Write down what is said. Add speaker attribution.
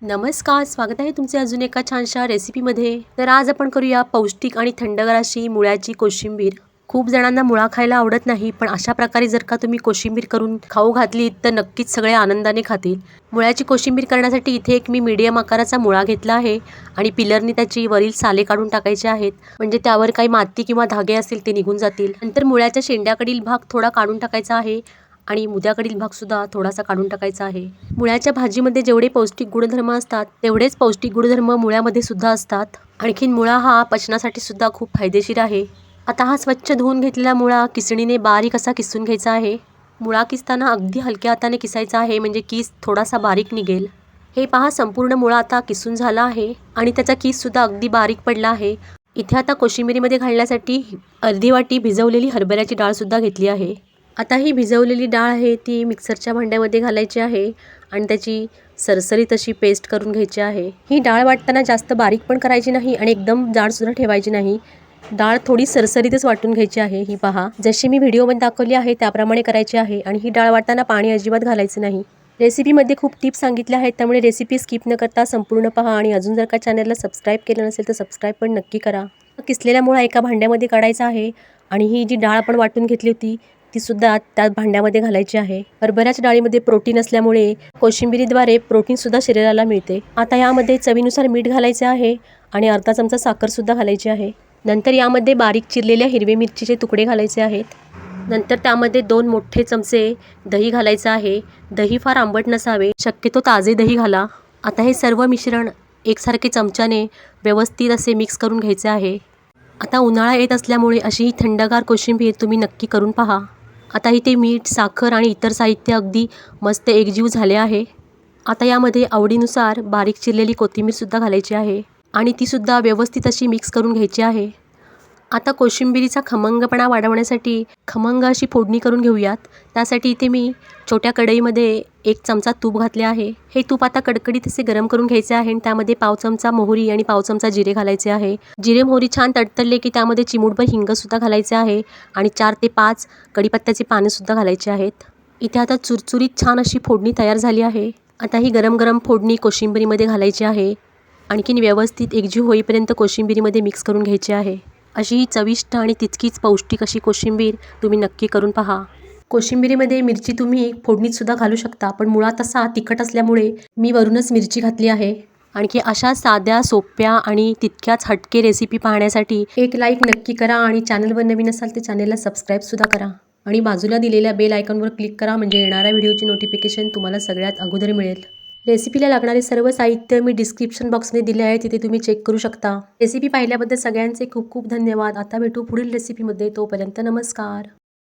Speaker 1: नमस्कार, स्वागत आहे तुमचे अजून एका छानशा रेसिपीमध्ये. तर आज आपण करूया पौष्टिक आणि थंडगार अशी मुळ्याची कोशिंबीर. खूप जणांना मुळा खायला आवडत नाही, पण अशा प्रकारे जर का तुम्ही कोशिंबीर करून खाऊ घातली तर नक्कीच सगळे आनंदाने खातील. मुळ्याची कोशिंबीर करण्यासाठी इथे एक मी मीडियम आकाराचा मुळा घेतला आहे आणि पिलरनी त्याची वरील साले काढून टाकायचे आहेत, म्हणजे त्यावर काही माती किंवा धागे असतील ते निघून जातील. नंतर मुळ्याच्या शेंड्याकडील भाग थोडा काढून टाकायचा आहे आणि मुद्याकडील भाग सुद्धा थोडासा काढून टाकायचा आहे. मुळ्याच्या भाजीमध्ये जेवढे पौष्टिक गुणधर्म असतात तेवढेच पौष्टिक गुणधर्म मुळ्यामध्ये सुद्धा असतात. आणखीन मुळा हा पचनासाठी सुद्धा खूप फायदेशीर आहे. आता हा स्वच्छ धुवून घेतलेला मुळा किसणीने बारीक असा किसून घ्यायचा आहे. मुळा किसताना अगदी हलक्या हाताने किसायचा आहे, म्हणजे किस थोडासा बारीक निघेल. हे पहा, संपूर्ण मुळा आता किसून झाला आहे आणि त्याचा किस सुद्धा अगदी बारीक पडला आहे. इथे आता कोशिंबिरीमध्ये घालण्यासाठी अर्धी वाटी भिजवलेली हरभऱ्याची डाळ सुद्धा घेतली आहे. आता ही भिजवलेली डाळ आहे ती मिक्सरच्या भांड्यामध्ये घालायची आहे आणि त्याची सरसरीत अशी पेस्ट करून घ्यायची आहे. ही डाळ वाटताना जास्त बारीक पण करायची नाही आणि एकदम जाडसुद्धा ठेवायची नाही. डाळ थोडी सरसरीतच वाटून घ्यायची आहे. ही पहा, जशी मी व्हिडिओमध्ये दाखवली आहे त्याप्रमाणे करायची आहे आणि ही डाळ वाटताना पाणी अजिबात घालायचं नाही. रेसिपीमध्ये खूप टिप्स सांगितल्या आहेत, त्यामुळे रेसिपी स्किप न करता संपूर्ण पहा आणि अजून जर का चॅनलला सबस्क्राईब केलं नसेल तर सबस्क्राईब पण नक्की करा. किसलेला मुळा एका भांड्यामध्ये काढायचा आहे आणि ही जी डाळ आपण वाटून घेतली होती ती सुद्धा त्या भांड्यामध्ये घालायची आहे. हरभऱ्याच्या डाळीमध्ये प्रोटीन असल्यामुळे कोशिंबिरीद्वारे प्रोटीन सुद्धा शरीराला मिळते. आता यामध्ये चवीनुसार मीठ घालायचे आहे आणि अर्धा चमचा साखर सुद्धा घालायची आहे. नंतर यामध्ये बारीक चिरलेल्या हिरवे मिरचीचे तुकडे घालायचे आहेत. नंतर त्यामध्ये 2 मोठे चमचे दही घालायचं आहे. दही फार आंबट नसावे, शक्यतो ताजे दही घाला. आता हे सर्व मिश्रण एकसारखे चमच्याने व्यवस्थित असे मिक्स करून घ्यायचे आहे. आता उन्हाळा येत असल्यामुळे अशी ही थंडगार कोशिंबीर तुम्ही नक्की करून पहा. आता इथे मीठ, साखर आणि इतर साहित्य अगदी मस्त एकजीव झाले आहे. आता यामध्ये आवडीनुसार बारीक चिरलेली कोथिंबीरसुद्धा घालायची आहे आणि तीसुद्धा व्यवस्थित अशी मिक्स करून घ्यायची आहे. आता कोशिंबिरीचा खमंगपणा वाढवण्यासाठी खमंग अशी फोडणी करून घेऊयात. त्यासाठी इथे मी छोट्या कढईमध्ये 1 चमचा तूप घातले आहे. हे तूप आता कडकडीत असे गरम करून घ्यायचे आहे आणि त्यामध्ये पाव चमचा मोहरी आणि पाव चमचा जिरे घालायचे आहे. जिरे मोहरी छान तडतडले की त्यामध्ये चिमूटभर हिंगसुद्धा घालायचे आहे आणि 4 ते 5 कढीपत्त्याची पानेसुद्धा घालायची आहेत. इथे आता चुरचुरीत छान अशी फोडणी तयार झाली आहे. आता ही गरम गरम फोडणी कोशिंबिरीमध्ये घालायची आहे. आणखीन व्यवस्थित एकजीव होईपर्यंत कोशिंबिरीमध्ये मिक्स करून घ्यायची आहे. अशी ही चविष्ट आणि तितकीच पौष्टिक अशी कोशिंबीर तुम्ही नक्की करून पहा. कोशिंबिरीमध्ये मिरची तुम्ही फोडणीतसुद्धा घालू शकता, पण मुळा तसा तिखट असल्यामुळे मी वरूनच मिरची घातली आहे. आणखी अशा साध्या, सोप्या आणि तितक्याच हटके रेसिपी पाहण्यासाठी एक लाईक नक्की करा आणि चॅनलवर नवीन असाल तर चॅनलला सबस्क्राईबसुद्धा करा आणि बाजूला दिलेल्या बेल आयकॉनवर क्लिक करा, म्हणजे येणाऱ्या व्हिडिओची नोटिफिकेशन तुम्हाला सगळ्यात अगोदर मिळेल. रेसिपीला लागणारे सर्व साहित्य मी डिस्क्रिप्शन बॉक्समध्ये दिले आहे, तिथे तुम्ही चेक करू शकता. रेसिपी पाहिल्याबद्दल सगळ्यांचे खूप खूप धन्यवाद. आता भेटू पुढील रेसिपीमध्ये. तोपर्यंत नमस्कार.